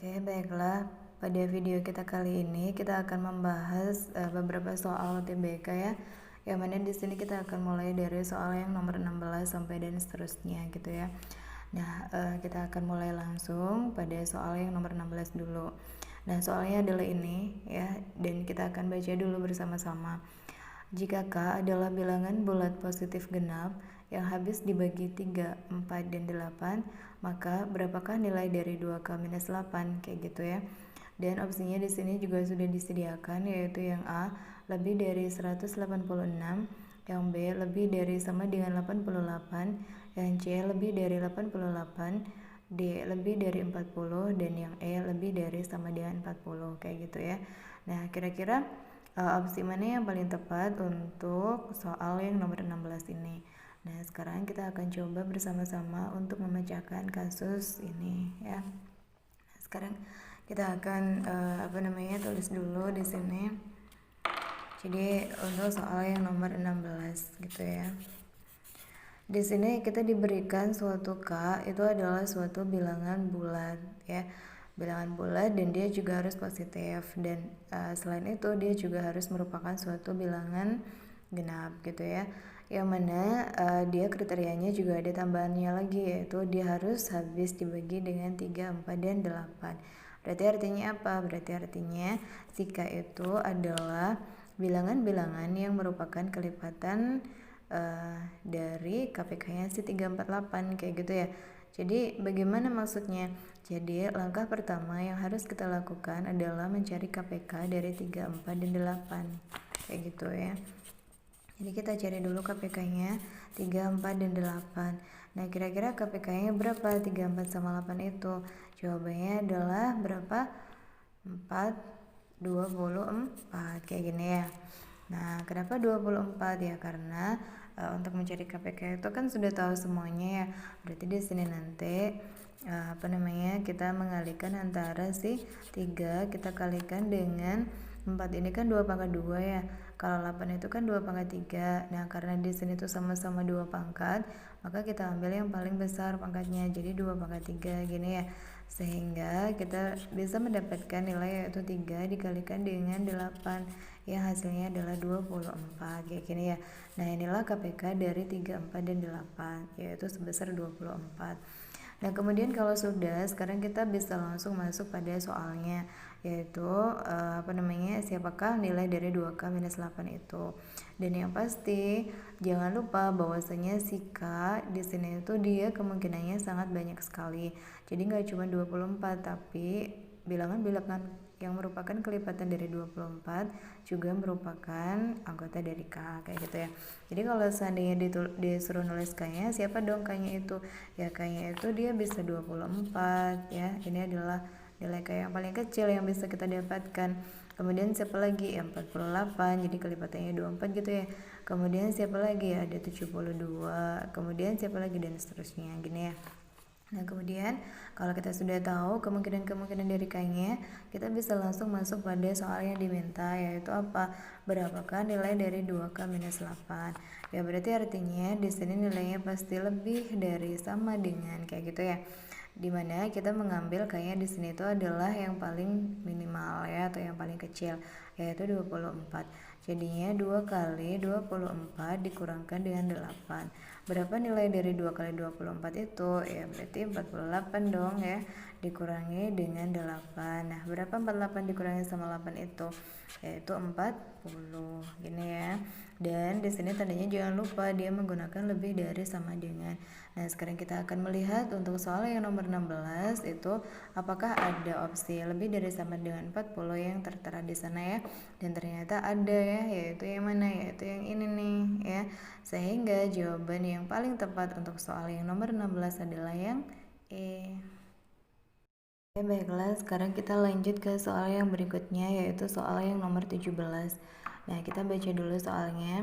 Oke, baiklah. Pada video kita kali ini kita akan membahas beberapa soal UTBK ya. Yang mana di sini kita akan mulai dari soal yang nomor 16 sampai dan seterusnya gitu ya. Nah, kita akan mulai langsung pada soal yang nomor 16 dulu. Nah, soalnya adalah ini ya, dan kita akan baca dulu bersama-sama. Jika K adalah bilangan bulat positif genap yang habis dibagi 3, 4, dan 8, maka berapakah nilai dari 2K minus 8? Kayak gitu ya. Dan opsinya di sini juga sudah disediakan, yaitu yang A lebih dari 186, yang B lebih dari sama dengan 88, yang C lebih dari 88, D lebih dari 40, dan yang E lebih dari sama dengan 40, kayak gitu ya. Nah, kira-kira opsi mana yang paling tepat untuk soal yang nomor 16 ini. Nah, sekarang kita akan coba bersama-sama untuk memecahkan kasus ini ya. Nah, sekarang kita akan tulis dulu di sini. Jadi untuk soal yang nomor 16 gitu ya. Di sini kita diberikan suatu K itu adalah suatu bilangan bulat ya. Bilangan bulat dan dia juga harus positif, dan selain itu dia juga harus merupakan suatu bilangan genap gitu ya, yang mana dia kriterianya juga ada tambahannya lagi, yaitu dia harus habis dibagi dengan 3, 4, dan 8. Berarti artinya apa? Berarti artinya jika itu adalah bilangan-bilangan yang merupakan kelipatan dari KPK-nya si 348 kayak gitu ya. Jadi bagaimana maksudnya? Jadi langkah pertama yang harus kita lakukan adalah mencari KPK dari 3, 4, dan 8 kayak gitu ya. Jadi kita cari dulu KPK-nya 3, 4, dan 8. Nah, kira-kira KPK-nya berapa? 3, 4, sama 8 itu. Jawabannya adalah berapa? 4, 24 kayak gini ya. Nah, kenapa 24 ya? Karena untuk mencari KPK itu kan sudah tahu semuanya ya. Berarti di sini nanti kita mengalihkan antara si 3 kita kalikan dengan 4, ini kan 2 pangkat 2 ya. Kalau 8 itu kan 2 pangkat 3. Nah, karena di sini tuh sama-sama 2 pangkat, maka kita ambil yang paling besar pangkatnya. Jadi 2 pangkat 3 gini ya. Sehingga kita bisa mendapatkan nilai yaitu 3 dikalikan dengan 8 yang hasilnya adalah 24 kayak gini ya. Nah, inilah KPK dari 3, 4, dan 8 yaitu sebesar 24. Nah, kemudian kalau sudah, sekarang kita bisa langsung masuk pada soalnya, yaitu siapakah nilai dari 2K minus 8 itu. Dan yang pasti jangan lupa bahwasanya si K di sini itu dia kemungkinannya sangat banyak sekali. Jadi nggak cuma 24, tapi bilangan-bilangan yang merupakan kelipatan dari 24 juga merupakan anggota dari K kayak gitu ya. Jadi kalau seandainya disuruh nulis K-nya, siapa dong K-nya itu? Ya, K-nya itu dia bisa 24 ya. Ini adalah nilai K yang paling kecil yang bisa kita dapatkan. Kemudian siapa lagi? Ya, 48, jadi kelipatannya 24 gitu ya. Kemudian siapa lagi? Ya, ada 72. Kemudian siapa lagi, dan seterusnya gini ya. Nah, kemudian kalau kita sudah tahu kemungkinan dari K-nya, kita bisa langsung masuk pada soal yang diminta, yaitu apa? Berapakah nilai dari 2K minus 8? Ya, berarti artinya di sini nilainya pasti lebih dari sama dengan kayak gitu ya. Dimana kita mengambil K-nya di sini itu adalah yang paling minimal ya, atau yang paling kecil, yaitu 24. Jadinya 2 kali 24 dikurangkan dengan 8. Berapa nilai dari 2 kali 24 itu? Ya, berarti 48 dong ya, dikurangi dengan 8. Nah, berapa 48 dikurangi sama 8 itu? Yaitu 40 gini ya. Dan di sini tandanya jangan lupa dia menggunakan lebih dari sama dengan. Nah, sekarang kita akan melihat untuk soal yang nomor 16 itu apakah ada opsi lebih dari sama dengan 40 yang tertera di sana ya. Dan ternyata ada ya, yaitu yang mana? Yaitu yang ini nih ya. Sehingga jawaban yang paling tepat untuk soal yang nomor 16 adalah yang E. Oke, baiklah, sekarang kita lanjut ke soal yang berikutnya, yaitu soal yang nomor 17. Nah, kita baca dulu soalnya.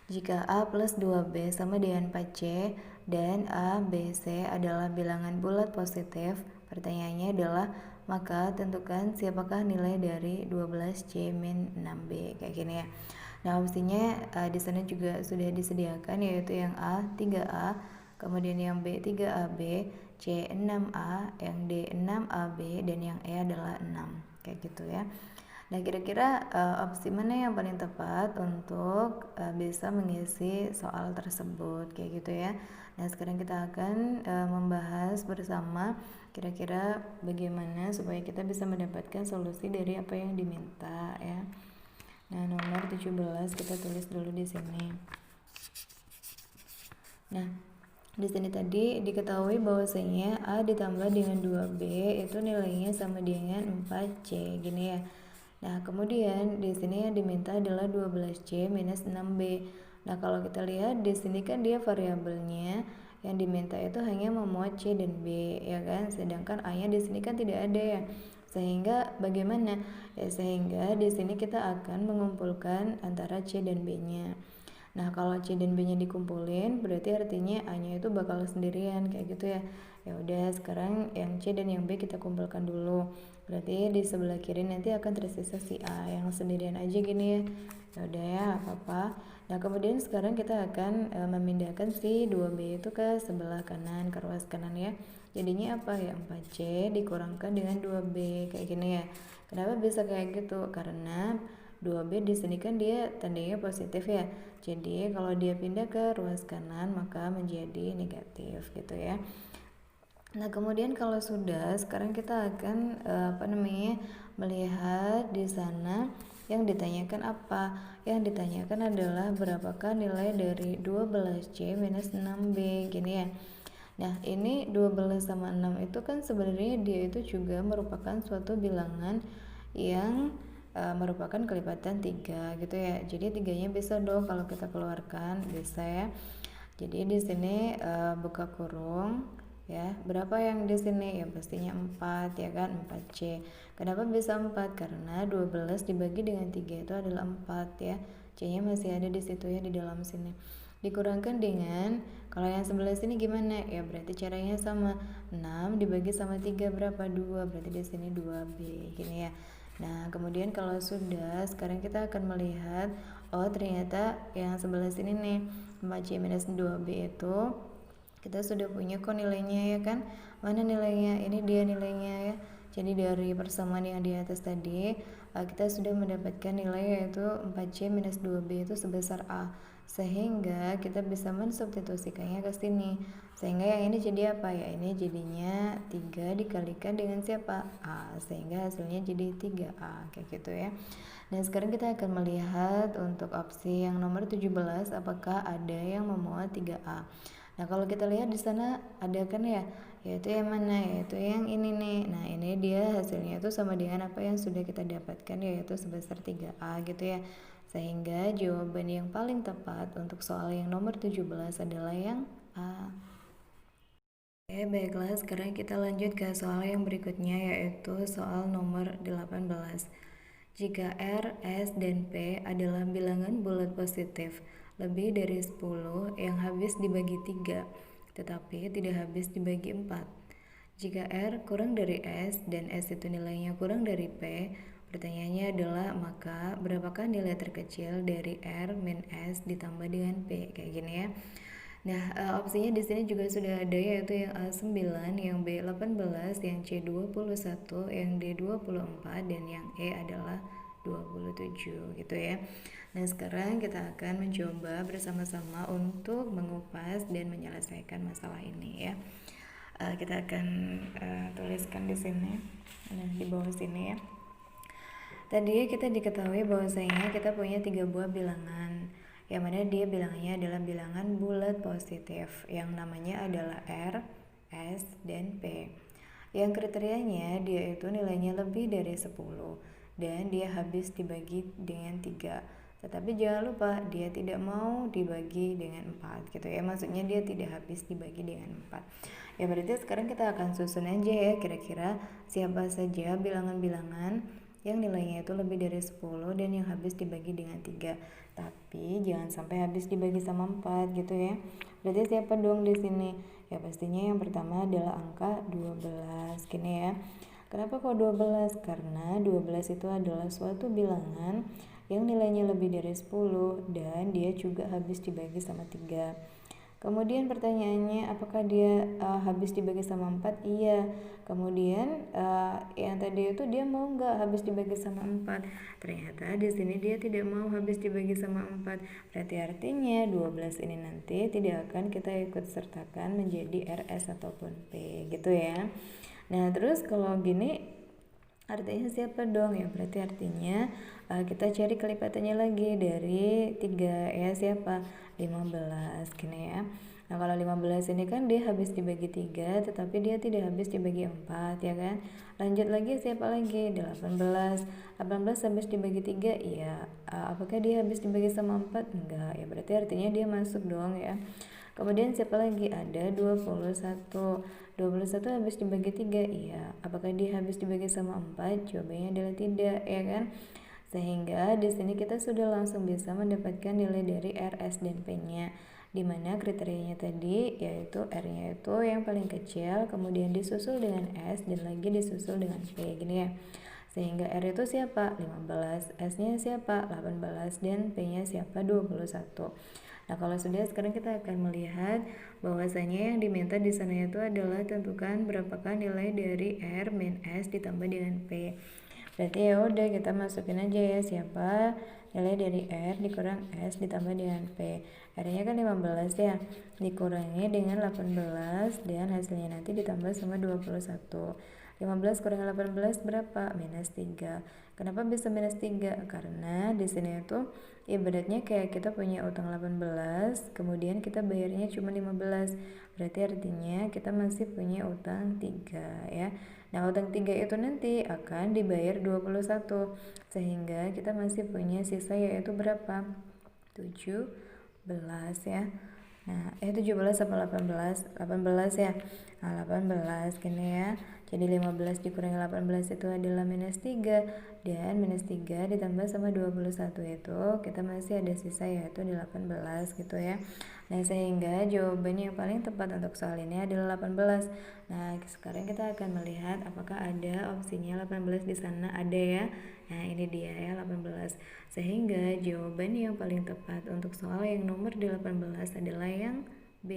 Jika A plus 2B sama dengan 4C dan A, B, C adalah bilangan bulat positif, pertanyaannya adalah maka tentukan siapakah nilai dari 12C min 6B kayak gini ya. Nah, opsinya di sana juga sudah disediakan, yaitu yang A 3A, kemudian yang B 3AB, C 6A, yang D 6AB, dan yang E adalah 6, kayak gitu ya. Nah, kira-kira opsi mana yang paling tepat untuk bisa mengisi soal tersebut, kayak gitu ya. Nah, sekarang kita akan membahas bersama kira-kira bagaimana supaya kita bisa mendapatkan solusi dari apa yang diminta ya. Nah, nomor 17 kita tulis dulu di sini. Nah, di sini tadi diketahui bahwasanya A ditambah dengan 2B itu nilainya sama dengan 4C, gini ya. Nah, kemudian di sini yang diminta adalah 12C minus 6B. Nah, kalau kita lihat di sini kan dia variabelnya yang diminta itu hanya memuat C dan B, ya kan? Sedangkan A-nya di sini kan tidak ada ya. Sehingga bagaimana? Ya, sehingga di sini kita akan mengumpulkan antara C dan B-nya. Nah, kalau C dan B-nya dikumpulin, berarti artinya A-nya itu bakal sendirian kayak gitu ya. Ya udah, sekarang yang C dan yang B kita kumpulkan dulu. Berarti di sebelah kiri nanti akan tersisa si A yang sendirian aja gini ya. Ya udah ya, apa-apa. Nah, kemudian sekarang kita akan memindahkan si 2B itu ke sebelah kanan, ke ruas kanan ya. Jadinya apa ya? 4C dikurangkan dengan 2B kayak gini ya. Kenapa bisa kayak gitu? Karena 2B di sini kan dia tandanya positif ya. Jadi kalau dia pindah ke ruas kanan maka menjadi negatif gitu ya. Nah, kemudian kalau sudah, sekarang kita akan melihat di sana yang ditanyakan apa? Yang ditanyakan adalah berapakah nilai dari 12C minus 6B gini ya. Nah, ini 12 sama 6 itu kan sebenarnya dia itu juga merupakan suatu bilangan yang merupakan kelipatan 3 gitu ya. Jadi 3-nya bisa dong kalau kita keluarkan, bisa ya. Jadi di sini buka kurung ya. Berapa yang di sini? Ya pastinya 4 ya kan, 4C. Kenapa bisa 4? Karena 12 dibagi dengan 3 itu adalah 4 ya. C-nya masih ada di situ ya, di dalam sini. Dikurangkan dengan, kalau yang sebelah sini gimana? Ya berarti caranya sama. 6 dibagi sama 3 berapa? 2. Berarti di sini 2B gini ya. Nah, kemudian kalau sudah, sekarang kita akan melihat, oh ternyata yang sebelah sini nih, 4C minus 2B itu kita sudah punya kok nilainya ya kan. Mana nilainya? Ini dia nilainya ya. Jadi dari persamaan yang di atas tadi, kita sudah mendapatkan nilai yaitu 4C minus 2B itu sebesar A. Sehingga kita bisa mensubstitusikannya ke sini. Sehingga yang ini jadi apa ya? Ini jadinya 3 dikalikan dengan siapa? A. Sehingga hasilnya jadi 3A kayak gitu ya. Nah, sekarang kita akan melihat untuk opsi yang nomor 17 apakah ada yang memuat 3A. Nah, kalau kita lihat di sana ada kan ya, yaitu yang mana? Yaitu yang ini nih. Nah, ini dia hasilnya itu sama dengan apa yang sudah kita dapatkan, yaitu sebesar 3A gitu ya. Sehingga jawaban yang paling tepat untuk soal yang nomor 17 adalah yang A. Oke, baiklah, sekarang kita lanjut ke soal yang berikutnya, yaitu soal nomor 18. Jika R, S, dan P adalah bilangan bulat positif lebih dari 10 yang habis dibagi 3, tetapi tidak habis dibagi 4. Jika R kurang dari S dan S itu nilainya kurang dari P, pertanyaannya adalah maka berapakah nilai terkecil dari R min S ditambah dengan P, kayak gini ya. Nah, opsinya di sini juga sudah ada, yaitu yang A9, yang B18, yang C21, yang D24, dan yang E adalah 27 gitu ya. Nah, sekarang kita akan mencoba bersama-sama untuk mengupas dan menyelesaikan masalah ini ya. Kita akan tuliskan di sini, nah di bawah sini ya. Tadi kita diketahui bahwasanya kita punya 3 buah bilangan, yang mana dia bilangannya adalah bilangan bulat positif, yang namanya adalah R, S, dan P. Yang kriterianya dia itu nilainya lebih dari 10 dan dia habis dibagi dengan 3. Tetapi jangan lupa dia tidak mau dibagi dengan 4 gitu ya. Maksudnya dia tidak habis dibagi dengan 4. Ya berarti sekarang kita akan susun aja ya, kira-kira siapa saja bilangan-bilangan yang nilainya itu lebih dari 10 dan yang habis dibagi dengan 3. Tapi jangan sampai habis dibagi sama 4 gitu ya. Berarti siapa dong di sini? Ya pastinya yang pertama adalah angka 12 gini ya. Kenapa kok 12? Karena 12 itu adalah suatu bilangan yang nilainya lebih dari 10 dan dia juga habis dibagi sama 3. Kemudian pertanyaannya, apakah dia habis dibagi sama 4? Iya. Kemudian yang tadi itu dia mau nggak habis dibagi sama 4? Ternyata di sini dia tidak mau habis dibagi sama 4. Berarti artinya 12 ini nanti tidak akan kita ikut sertakan menjadi RS ataupun P gitu ya. Nah terus kalau gini artinya siapa dong ya? Berarti artinya kita cari kelipatannya lagi dari 3 ya, siapa? 15 gini ya. Nah kalau 15 ini kan dia habis dibagi 3 tetapi dia tidak habis dibagi 4 ya kan. Lanjut lagi, siapa lagi? 18 habis dibagi 3, iya. Apakah dia habis dibagi sama 4? Enggak ya, berarti artinya dia masuk dong ya. Kemudian siapa lagi? Ada 21 habis dibagi 3, iya. Apakah dia habis dibagi sama 4? Jawabannya adalah tidak ya kan. Sehingga di sini kita sudah langsung bisa mendapatkan nilai dari RS dan P-nya, dimana kriterianya tadi yaitu R-nya itu yang paling kecil, kemudian disusul dengan S, dan lagi disusul dengan P gini ya. Sehingga R itu siapa? 15, S-nya siapa? 18, dan P-nya siapa? 21. Nah kalau sudah, sekarang kita akan melihat bahwasanya yang diminta di sana itu adalah tentukan berapakah nilai dari R min S ditambah dengan P. Berarti ya udah kita masukin aja ya, siapa nilai dari R dikurang S ditambah dengan P. R-nya kan 15 ya, dikurangi dengan 18 dan hasilnya nanti ditambah sama 21. 15 kurang 18 berapa? Minus 3. Kenapa bisa minus 3? Karena di sini itu ibaratnya kayak kita punya utang 18, kemudian kita bayarnya cuma 15. Berarti artinya kita masih punya utang 3 ya. Nah, utang 3 itu nanti akan dibayar 21, sehingga kita masih punya sisa yaitu berapa? 17 ya. Nah, 17 apa 18? 18 ya. Nah, 18 gini ya. Jadi 15 dikurangi 18 itu adalah minus 3, dan minus 3 ditambah sama 21 itu kita masih ada sisa yaitu 18 gitu ya. Nah, sehingga jawabannya yang paling tepat untuk soal ini adalah 18. Nah, sekarang kita akan melihat apakah ada opsinya 18 di sana. Ada ya. Nah, ini dia ya 18. Sehingga jawaban yang paling tepat untuk soal yang nomor 18 adalah yang B.